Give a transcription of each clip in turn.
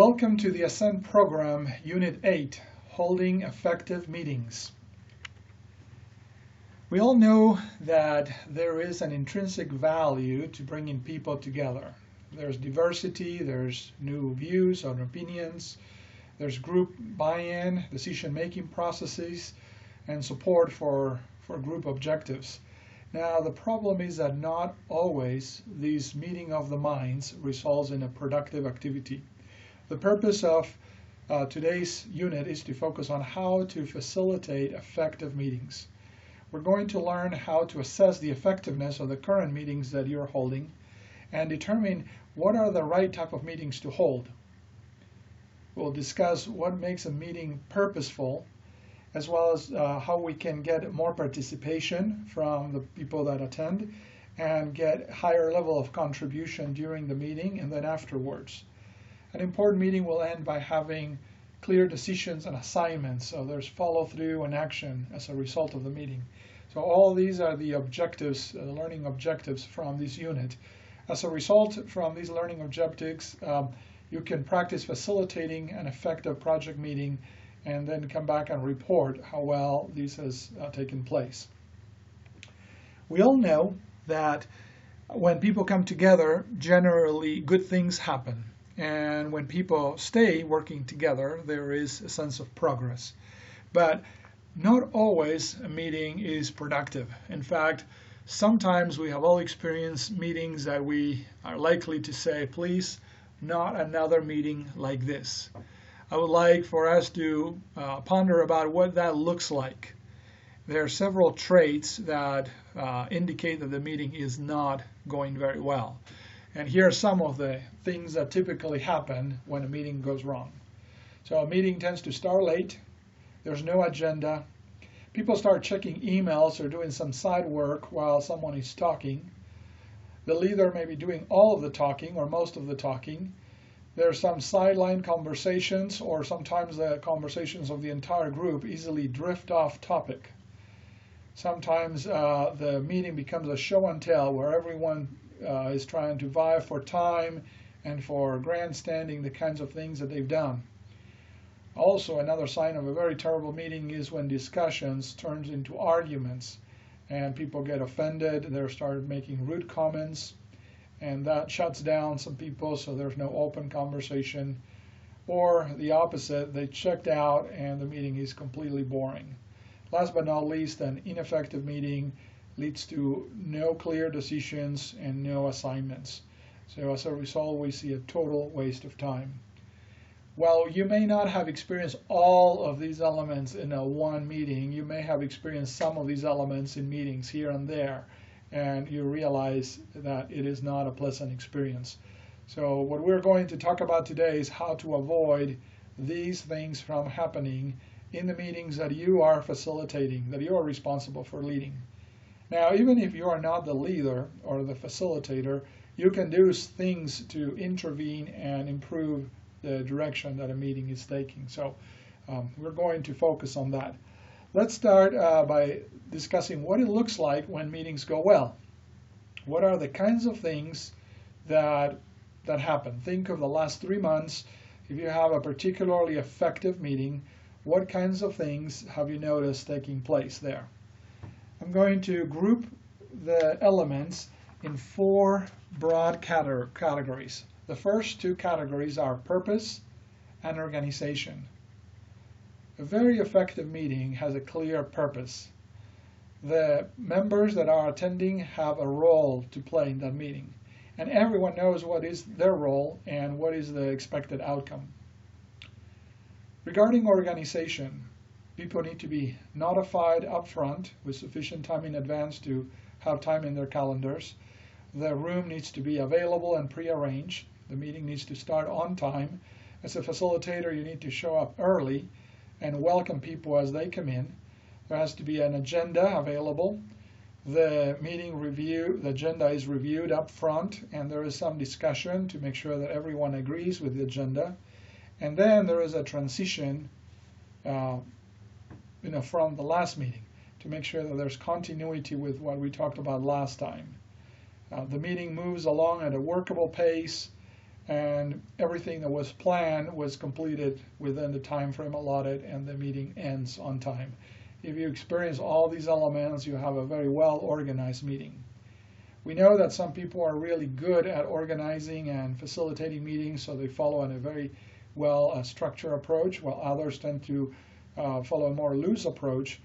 Welcome to the Ascend program, Unit 8, Holding Effective Meetings. We all know that there is an intrinsic value to bringing people together. There's diversity, there's new views and opinions, there's group buy-in, decision-making processes, and support for group objectives. Now, the problem is that not always this meeting of the minds results in a productive activity. The purpose of today's unit is to focus on how to facilitate effective meetings. We're going to learn how to assess the effectiveness of the current meetings that you're holding and determine what are the right type of meetings to hold. We'll discuss what makes a meeting purposeful, as well as how we can get more participation from the people that attend and get higher level of contribution during the meeting and then afterwards. An important meeting will end by having clear decisions and assignments, so there's follow-through and action as a result of the meeting. So all these are the objectives, the learning objectives from this unit. As a result from these learning objectives, you can practice facilitating an effective project meeting and then come back and report how well this has taken place. We all know that when people come together, generally good things happen. And when people stay working together, there is a sense of progress. But not always a meeting is productive. In fact, sometimes we have all experienced meetings that we are likely to say, please, not another meeting like this. I would like for us to ponder about what that looks like. There are several traits that indicate that the meeting is not going very well. And here are some of the things that typically happen when a meeting goes wrong. So a meeting tends to start late. There's no agenda. People start checking emails or doing some side work while someone is talking. The leader may be doing all of the talking or most of the talking. There's some sideline conversations, or sometimes the conversations of the entire group easily drift off topic. Sometimes the meeting becomes a show and tell where everyone is trying to vie for time and for grandstanding the kinds of things that they've done. Also, another sign of a very terrible meeting is when discussions turns into arguments and people get offended, they start making rude comments, and that shuts down some people, so there's no open conversation. Or the opposite, they checked out and the meeting is completely boring. Last but not least, an ineffective meeting leads to no clear decisions and no assignments. So as a result, we see a total waste of time. While you may not have experienced all of these elements in a one meeting, you may have experienced some of these elements in meetings here and there, and you realize that it is not a pleasant experience. So what we're going to talk about today is how to avoid these things from happening in the meetings that you are facilitating, that you are responsible for leading. Now, even if you are not the leader or the facilitator, you can do things to intervene and improve the direction that a meeting is taking. So we're going to focus on that. Let's start by discussing what it looks like when meetings go well. What are the kinds of things that happen? Think of the last 3 months. If you have a particularly effective meeting, what kinds of things have you noticed taking place there? I'm going to group the elements in 4 broad categories. The first 2 categories are purpose and organization. A very effective meeting has a clear purpose. The members that are attending have a role to play in that meeting, and everyone knows what is their role and what is the expected outcome. Regarding organization, people need to be notified upfront with sufficient time in advance to have time in their calendars. The room needs to be available and prearranged. The meeting needs to start on time. As a facilitator, you need to show up early and welcome people as they come in. There has to be an agenda available. The agenda is reviewed up front, and there is some discussion to make sure that everyone agrees with the agenda. And then there is a transition from the last meeting to make sure that there's continuity with what we talked about last time. The meeting moves along at a workable pace. and everything that was planned was completed within the time frame allotted, and the meeting ends on time. If you experience all these elements, you have a very well organized meeting. We know that some people are really good at organizing and facilitating meetings, so they follow a very well structured approach, while others tend to follow a more loose approach.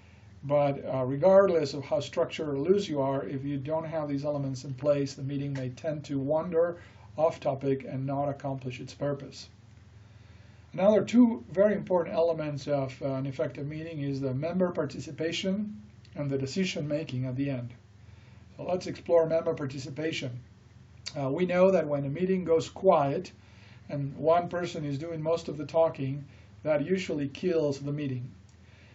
But regardless of how structured or loose you are, if you don't have these elements in place, the meeting may tend to wander off topic and not accomplish its purpose. Another two very important elements of an effective meeting is the member participation and the decision making at the end. So let's explore member participation. We know that when a meeting goes quiet and one person is doing most of the talking, that usually kills the meeting.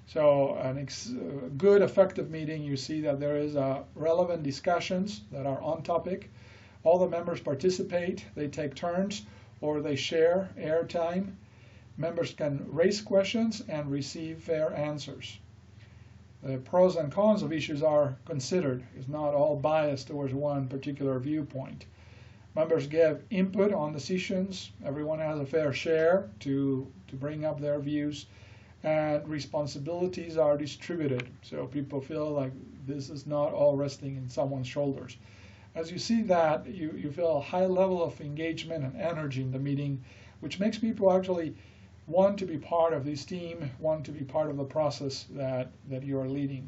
So a good effective meeting, you see that there is relevant discussions that are on topic. All the members participate, they take turns, or they share airtime. Members can raise questions and receive fair answers. The pros and cons of issues are considered. It's not all biased towards one particular viewpoint. Members give input on decisions. Everyone has a fair share to bring up their views. And responsibilities are distributed. So people feel like this is not all resting in someone's shoulders. As you see that, you feel a high level of engagement and energy in the meeting, which makes people actually want to be part of this team, want to be part of the process that you are leading.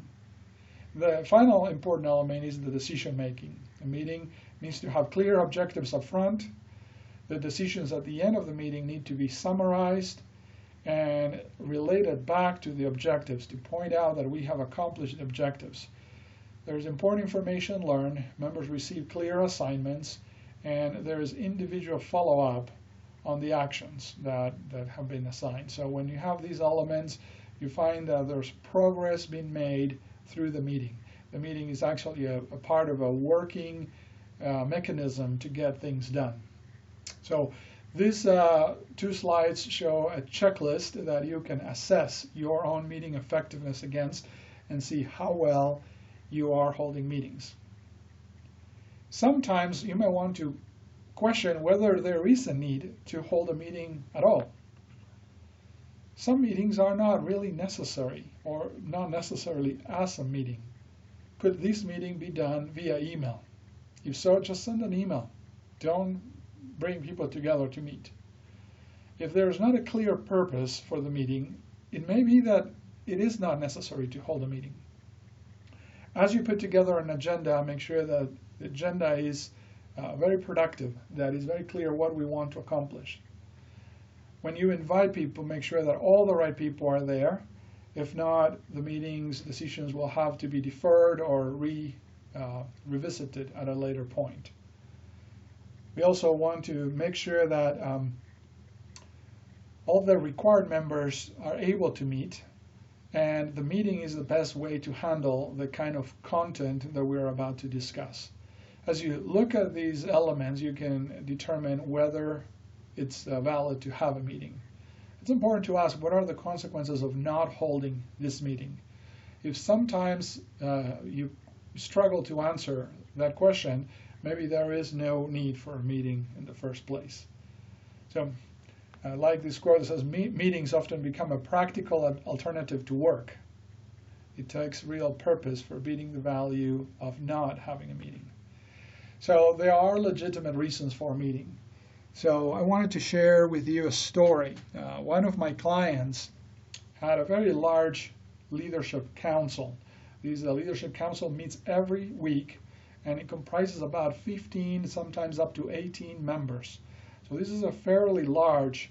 The final important element is the decision making. A meeting needs to have clear objectives up front. The decisions at the end of the meeting need to be summarized and related back to the objectives to point out that we have accomplished the objectives. There's important information learned, members receive clear assignments, and there is individual follow-up on the actions that have been assigned. So when you have these elements, you find that there's progress being made through the meeting. The meeting is actually a part of a working mechanism to get things done. So these two slides show a checklist that you can assess your own meeting effectiveness against and see how well you are holding meetings. Sometimes you may want to question whether there is a need to hold a meeting at all. Some meetings are not really necessary, or not necessarily as a meeting. Could this meeting be done via email? If so, just send an email. Don't bring people together to meet. If there is not a clear purpose for the meeting, it may be that it is not necessary to hold a meeting. As you put together an agenda, make sure that the agenda is very productive, that is very clear what we want to accomplish. When you invite people, make sure that all the right people are there. If not, the meeting's decisions will have to be deferred or revisited at a later point. We also want to make sure that all the required members are able to meet, and the meeting is the best way to handle the kind of content that we're about to discuss. As you look at these elements, you can determine whether it's valid to have a meeting. It's important to ask, what are the consequences of not holding this meeting? If sometimes you struggle to answer that question, maybe there is no need for a meeting in the first place. So I like this quote that says, meetings often become a practical alternative to work. It takes real purpose for beating the value of not having a meeting. So there are legitimate reasons for a meeting. So I wanted to share with you a story. One of my clients had a very large leadership council. This leadership council meets every week, and it comprises about 15, sometimes up to 18 members. So this is a fairly large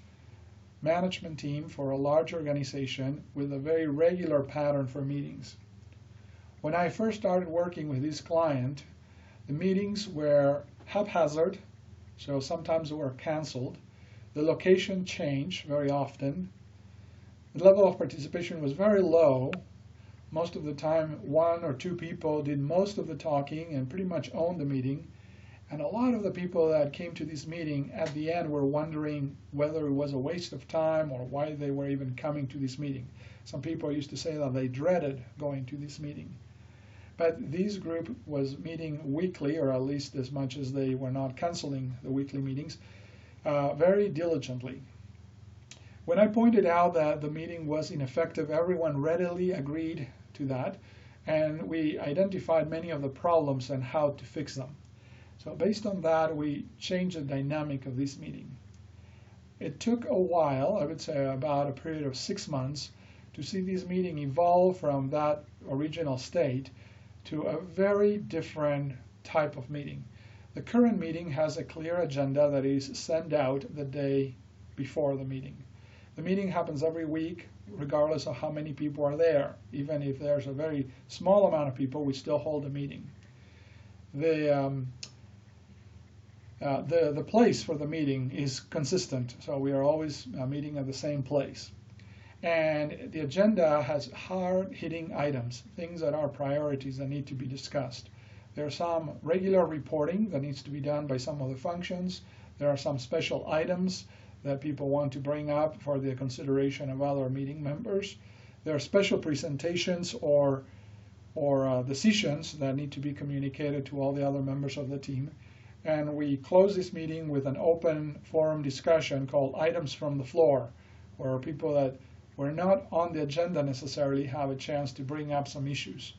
management team for a large organization with a very regular pattern for meetings. When I first started working with this client, the meetings were haphazard, so sometimes they were canceled. The location changed very often. The level of participation was very low. Most of the time, one or two people did most of the talking and pretty much owned the meeting. And a lot of the people that came to this meeting at the end were wondering whether it was a waste of time or why they were even coming to this meeting. Some people used to say that they dreaded going to this meeting. But this group was meeting weekly, or at least as much as they were not canceling the weekly meetings. very diligently. When I pointed out that the meeting was ineffective, everyone readily agreed to that, and we identified many of the problems and how to fix them. So based on that, we changed the dynamic of this meeting. It took a while, I would say about a period of 6 months, to see this meeting evolve from that original state to a very different type of meeting. The current meeting has a clear agenda that is sent out the day before the meeting. The meeting happens every week, regardless of how many people are there. Even if there's a very small amount of people, we still hold a meeting. The place for the meeting is consistent, so we are always meeting at the same place. And the agenda has hard-hitting items, things that are priorities that need to be discussed. There are some regular reporting that needs to be done by some of the functions. There are some special items that people want to bring up for the consideration of other meeting members. There are special presentations or decisions that need to be communicated to all the other members of the team. And we close this meeting with an open forum discussion called Items from the Floor, where people that were not on the agenda necessarily have a chance to bring up some issues.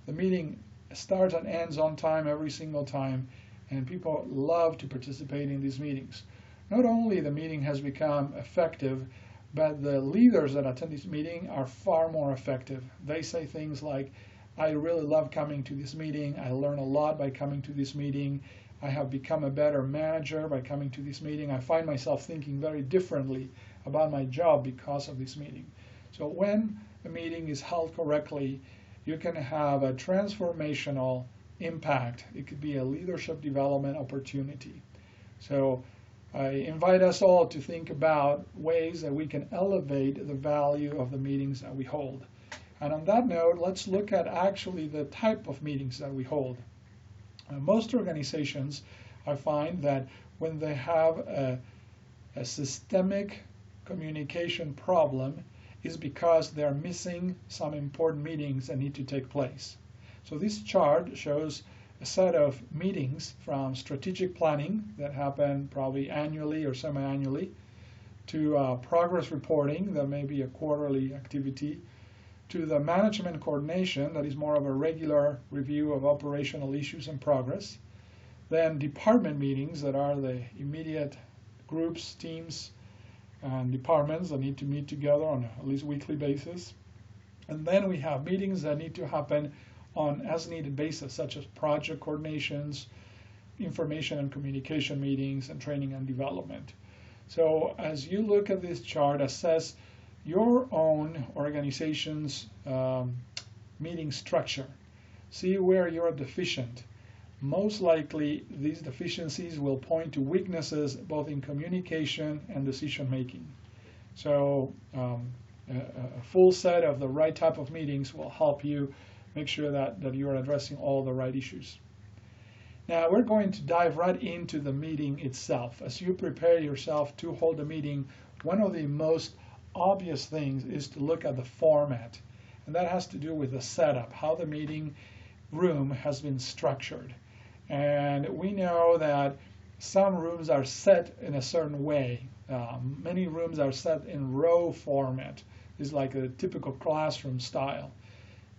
The meeting starts and ends on time every single time, and people love to participate in these meetings. Not only the meeting has become effective, but the leaders that attend this meeting are far more effective. They say things like, I really love coming to this meeting. I learn a lot by coming to this meeting. I have become a better manager by coming to this meeting. I find myself thinking very differently about my job because of this meeting. So when a meeting is held correctly, you can have a transformational impact. It could be a leadership development opportunity. So I invite us all to think about ways that we can elevate the value of the meetings that we hold. And on that note, let's look at actually the type of meetings that we hold. Most organizations, I find that when they have a systemic communication problem, is because they're missing some important meetings that need to take place. So this chart shows a set of meetings from strategic planning that happen probably annually or semi-annually, to progress reporting that may be a quarterly activity, to the management coordination that is more of a regular review of operational issues and progress, then department meetings that are the immediate groups, teams, and departments that need to meet together on at least weekly basis. And then we have meetings that need to happen on as-needed basis, such as project coordinations, information and communication meetings, and training and development. So as you look at this chart, assess your own organization's meeting structure. See where you're deficient. Most likely, these deficiencies will point to weaknesses both in communication and decision making. So a full set of the right type of meetings will help you make sure that you're addressing all the right issues. Now we're going to dive right into the meeting itself. As you prepare yourself to hold a meeting, one of the most obvious things is to look at the format. And that has to do with the setup, how the meeting room has been structured. And we know that some rooms are set in a certain way. Many rooms are set in row format. It's like a typical classroom style.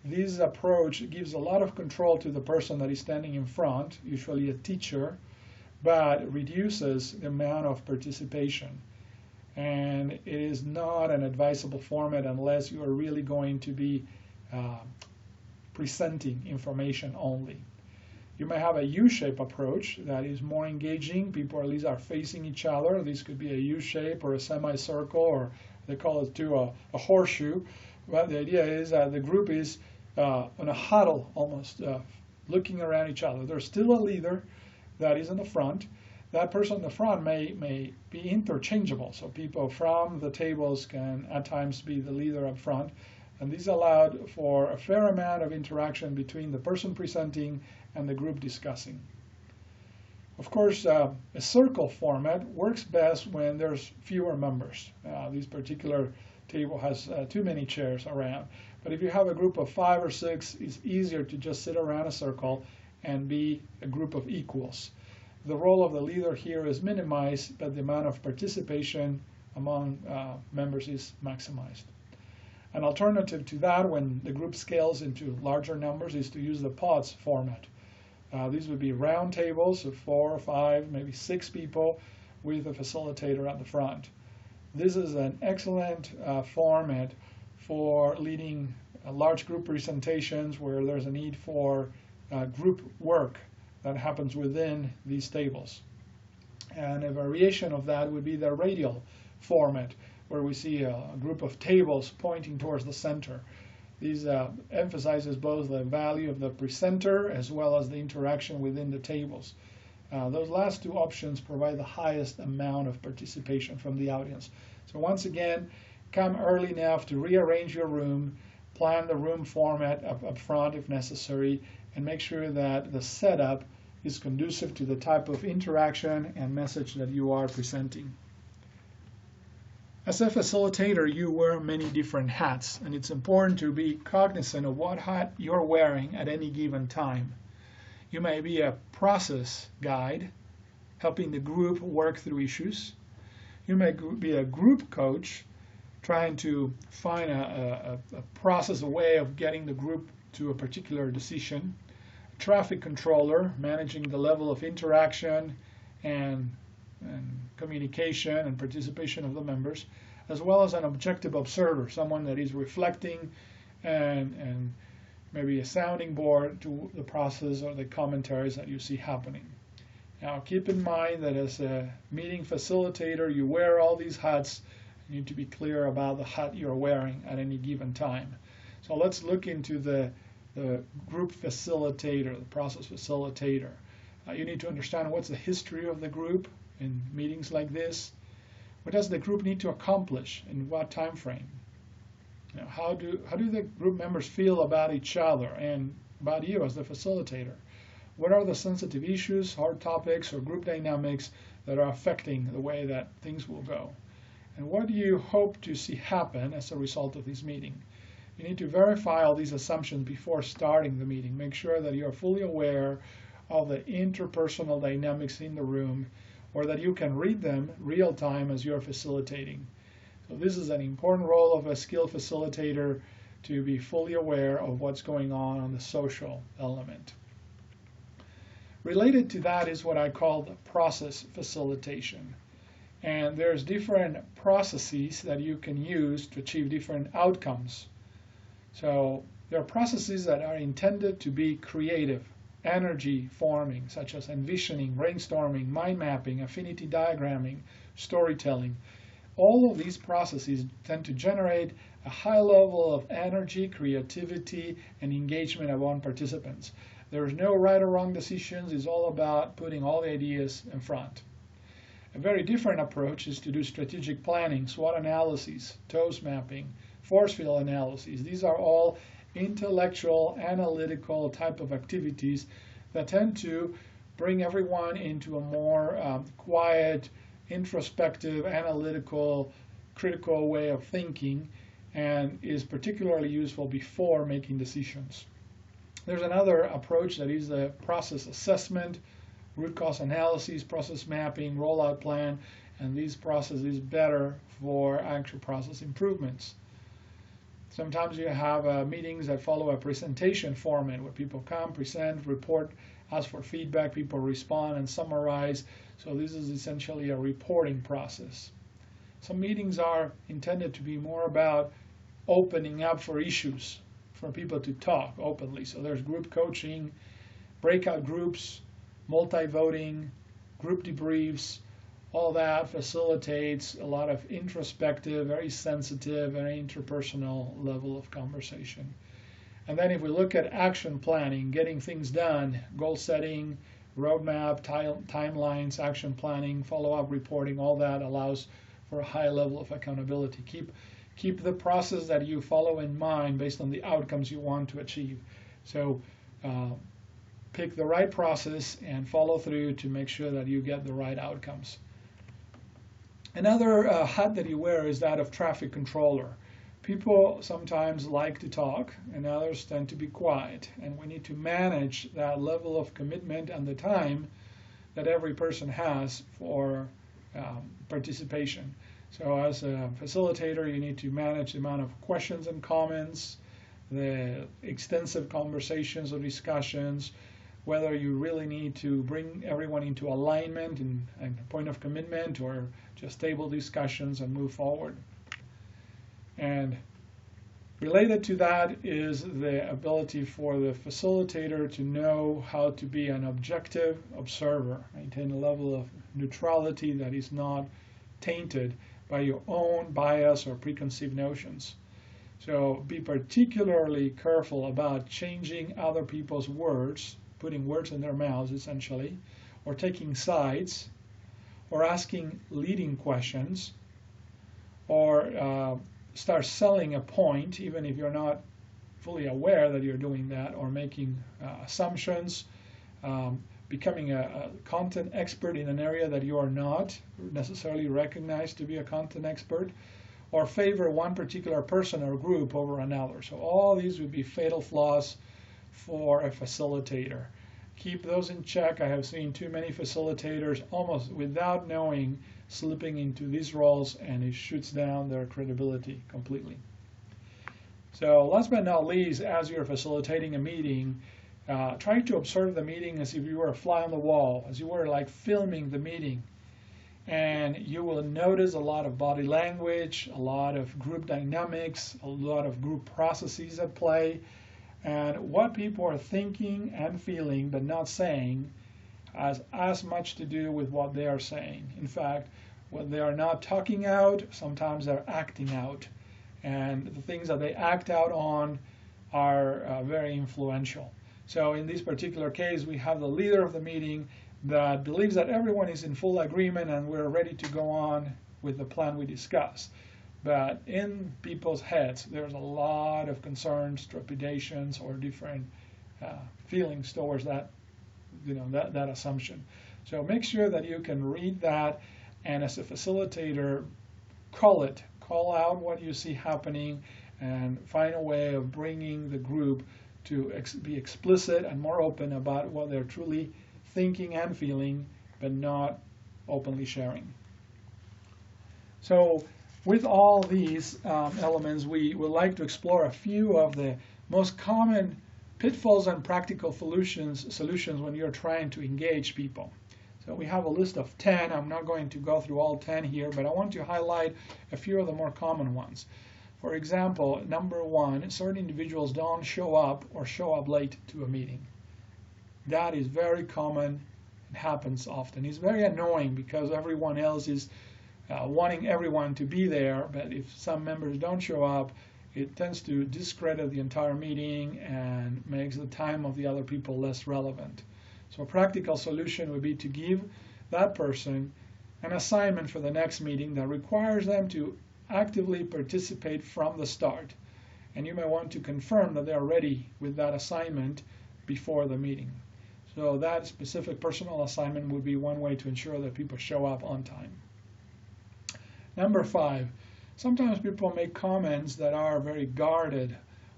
This approach gives a lot of control to the person that is standing in front, usually a teacher, but reduces the amount of participation. And it is not an advisable format unless you are really going to be presenting information only. You may have a U-shape approach that is more engaging. People at least are facing each other. This could be a U-shape or a semicircle, or they call it too a horseshoe. But the idea is that the group is on a huddle almost, looking around each other. There's still a leader that is in the front. That person in the front may be interchangeable. So people from the tables can at times be the leader up front. And this allowed for a fair amount of interaction between the person presenting and the group discussing. Of course, a circle format works best when there's fewer members. This particular table has too many chairs around. But if you have a group of 5 or 6, it's easier to just sit around a circle and be a group of equals. the role of the leader here is minimized, but the amount of participation among members is maximized. An alternative to that, when the group scales into larger numbers, is to use the pods format. These would be round tables of 4 or 5, maybe 6 people with a facilitator at the front. This is an excellent format for leading large group presentations where there's a need for group work that happens within these tables. And a variation of that would be the radial format, where we see a group of tables pointing towards the center. These emphasizes both the value of the presenter as well as the interaction within the tables. Those last two options provide the highest amount of participation from the audience. So once again, come early enough to rearrange your room, plan the room format up front if necessary, and make sure that the setup is conducive to the type of interaction and message that you are presenting. As a facilitator, you wear many different hats, and it's important to be cognizant of what hat you're wearing at any given time. You may be a process guide, helping the group work through issues. You may be a group coach, trying to find a process, a way of getting the group to a particular decision. A traffic controller, managing the level of interaction and communication and participation of the members, as well as an objective observer, someone that is reflecting and maybe a sounding board to the process or the commentaries that you see happening. Now keep in mind that as a meeting facilitator, you wear all these hats. You need to be clear about the hat you're wearing at any given time. So let's look into the group facilitator, the process facilitator. You need to understand what's the history of the group in meetings like this. What does the group need to accomplish in what time frame? You know, how do the group members feel about each other and about you as the facilitator? What are the sensitive issues, hard topics, or group dynamics that are affecting the way that things will go? And what do you hope to see happen as a result of this meeting? You need to verify all these assumptions before starting the meeting. Make sure that you are fully aware of the interpersonal dynamics in the room, or that you can read them real time as you're facilitating. So this is an important role of a skilled facilitator, to be fully aware of what's going on the social element. Related to that is what I call the process facilitation. And there's different processes that you can use to achieve different outcomes. So there are processes that are intended to be creative, energy forming, such as envisioning, brainstorming, mind mapping, affinity diagramming, storytelling. All of these processes tend to generate a high level of energy, creativity, and engagement among participants. There is no right or wrong decisions. It's all about putting all the ideas in front. A very different approach is to do strategic planning, SWOT analyses, TOES mapping, force field analyses. These are all intellectual, analytical type of activities that tend to bring everyone into a more quiet, introspective, analytical, critical way of thinking, and is particularly useful before making decisions. There's another approach that is the process assessment, root cause analysis, process mapping, rollout plan, and these processes better for actual process improvements. Sometimes you have meetings that follow a presentation format where people come, present, report, ask for feedback, people respond and summarize. So this is essentially a reporting process. Some meetings are intended to be more about opening up for issues, for people to talk openly. So there's group coaching, breakout groups, multi-voting, group debriefs. All that facilitates a lot of introspective, very sensitive, very interpersonal level of conversation. And then if we look at action planning, getting things done, goal setting, roadmap, timelines, action planning, follow-up reporting, all that allows for a high level of accountability. Keep the process that you follow in mind based on the outcomes you want to achieve. So pick the right process and follow through to make sure that you get the right outcomes. Another hat that you wear is that of traffic controller. People sometimes like to talk and others tend to be quiet, and we need to manage that level of commitment and the time that every person has for participation. So as a facilitator, you need to manage the amount of questions and comments, the extensive conversations or discussions, whether you really need to bring everyone into alignment and point of commitment, or just table discussions and move forward. And related to that is the ability for the facilitator to know how to be an objective observer, maintain a level of neutrality that is not tainted by your own bias or preconceived notions. So be particularly careful about changing other people's words, putting words in their mouths essentially, or taking sides, or asking leading questions, or start selling a point even if you're not fully aware that you're doing that, or making assumptions, becoming a content expert in an area that you are not necessarily recognized to be a content expert, or favor one particular person or group over another. So all these would be fatal flaws for a facilitator. Keep those in check. I have seen too many facilitators almost without knowing slipping into these roles, and it shoots down their credibility completely. So last but not least, as you're facilitating a meeting, try to observe the meeting as if you were a fly on the wall, as you were like filming the meeting. And you will notice a lot of body language, a lot of group dynamics, a lot of group processes at play, and what people are thinking and feeling but not saying has as much to do with what they are saying. In fact, when they are not talking out, sometimes they're acting out. And the things that they act out on are very influential. So in this particular case, we have the leader of the meeting that believes that everyone is in full agreement and we're ready to go on with the plan we discussed. But in people's heads, there's a lot of concerns, trepidations, or different feelings towards that, that assumption. So make sure that you can read that, and as a facilitator, call out what you see happening, and find a way of bringing the group to be explicit and more open about what they're truly thinking and feeling, but not openly sharing. So with all these elements, we would like to explore a few of the most common pitfalls and practical solutions when you're trying to engage people. So we have a list of 10. I'm not going to go through all 10 here, but I want to highlight a few of the more common ones. For example, number 1, certain individuals don't show up or show up late to a meeting. That is very common. It happens often. It's very annoying because everyone else is wanting everyone to be there, but if some members don't show up, it tends to discredit the entire meeting and makes the time of the other people less relevant. So a practical solution would be to give that person an assignment for the next meeting that requires them to actively participate from the start. And you may want to confirm that they are ready with that assignment before the meeting. So that specific personal assignment would be one way to ensure that people show up on time. Number 5, sometimes people make comments that are very guarded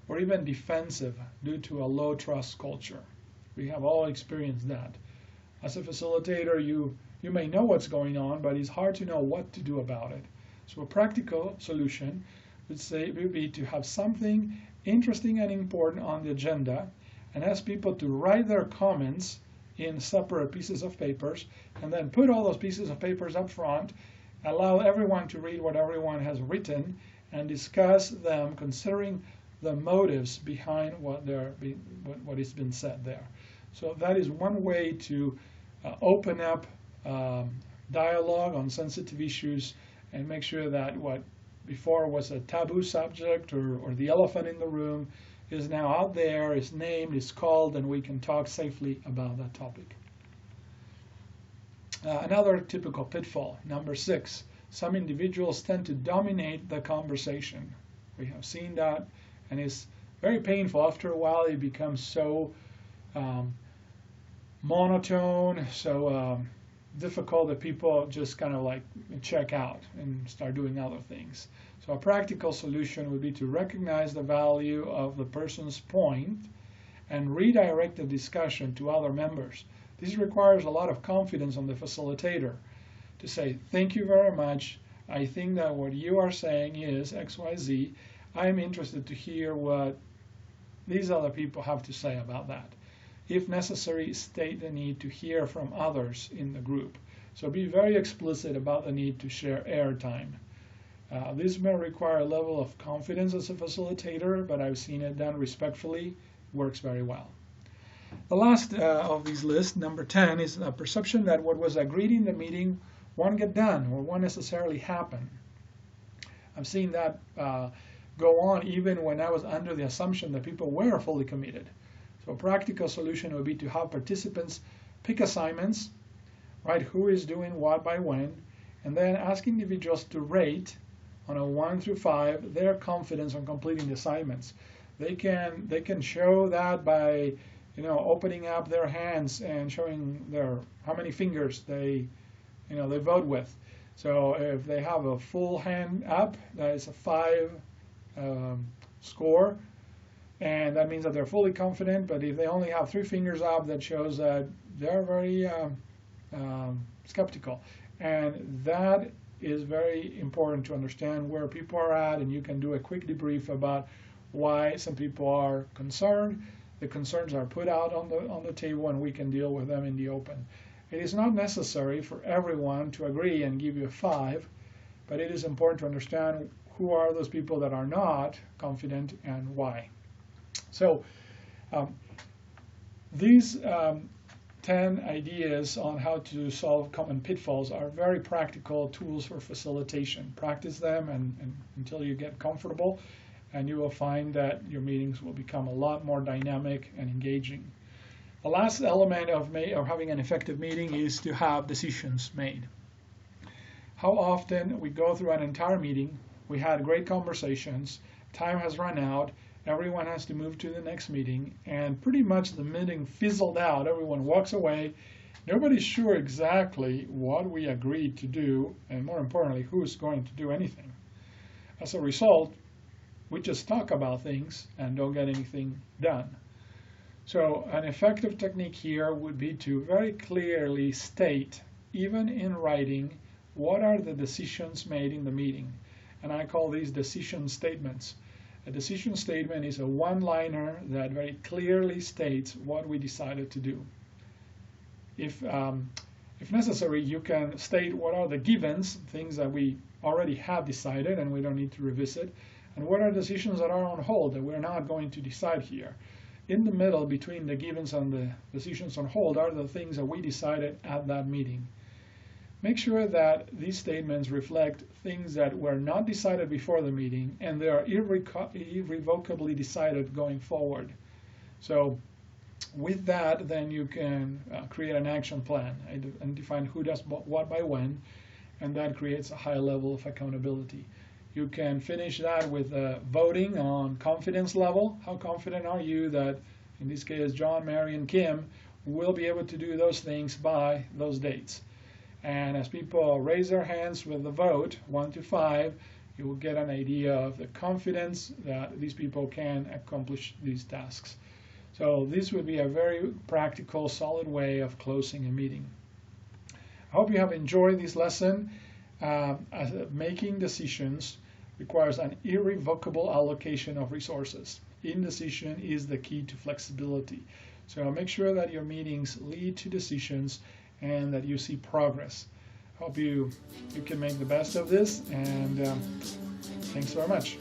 or even defensive due to a low trust culture. We have all experienced that. As a facilitator, you may know what's going on, but it's hard to know what to do about it. So a practical solution would be to have something interesting and important on the agenda, and ask people to write their comments in separate pieces of papers, and then put all those pieces of papers up front, allow everyone to read what everyone has written, and discuss them considering the motives behind what has been said there. So that is one way to open up dialogue on sensitive issues and make sure that what before was a taboo subject or the elephant in the room is now out there, is named, is called, and we can talk safely about that topic. Another typical pitfall, number 6, some individuals tend to dominate the conversation. We have seen that, and it's very painful. After a while, it becomes so monotone, so difficult that people just kind of like check out and start doing other things. So a practical solution would be to recognize the value of the person's point and redirect the discussion to other members. This requires a lot of confidence on the facilitator to say, thank you very much. I think that what you are saying is XYZ. I'm interested to hear what these other people have to say about that. If necessary, state the need to hear from others in the group. So be very explicit about the need to share airtime. This may require a level of confidence as a facilitator, but I've seen it done respectfully, works very well. The last of these lists, number 10, is a perception that what was agreed in the meeting won't get done or won't necessarily happen. I've seen that go on even when I was under the assumption that people were fully committed. So a practical solution would be to have participants pick assignments, right? Who is doing what by when, and then ask individuals to rate on a 1 through 5 their confidence on completing the assignments. They can show that by opening up their hands and showing how many fingers they vote with. So if they have a full hand up, that is a 5 score, and that means that they're fully confident. But if they only have 3 fingers up, that shows that they're very skeptical. And that is very important to understand where people are at, and you can do a quick debrief about why some people are concerned. The concerns are put out on the table, and we can deal with them in the open. It is not necessary for everyone to agree and give you a 5, but it is important to understand who are those people that are not confident and why. So these 10 ideas on how to solve common pitfalls are very practical tools for facilitation. Practice them and until you get comfortable, and you will find that your meetings will become a lot more dynamic and engaging. The last element of having an effective meeting is to have decisions made. How often we go through an entire meeting, we had great conversations, time has run out, everyone has to move to the next meeting, and pretty much the meeting fizzled out. Everyone walks away. Nobody's sure exactly what we agreed to do, and more importantly, who's going to do anything. As a result, we just talk about things and don't get anything done. So an effective technique here would be to very clearly state, even in writing, what are the decisions made in the meeting. And I call these decision statements. A decision statement is a one-liner that very clearly states what we decided to do. If necessary, you can state what are the givens, things that we already have decided and we don't need to revisit, and what are decisions that are on hold that we're not going to decide here. In the middle between the givens and the decisions on hold are the things that we decided at that meeting. Make sure that these statements reflect things that were not decided before the meeting and they are irrevocably decided going forward. So with that, then you can create an action plan and define who does what by when, and that creates a high level of accountability. You can finish that with voting on confidence level. How confident are you that, in this case, John, Mary, and Kim will be able to do those things by those dates? And as people raise their hands with the vote, 1 to 5, you will get an idea of the confidence that these people can accomplish these tasks. So this would be a very practical, solid way of closing a meeting. I hope you have enjoyed this lesson. Making decisions requires an irrevocable allocation of resources. Indecision is the key to flexibility. So make sure that your meetings lead to decisions and that you see progress. Hope you can make the best of this, and thanks very much.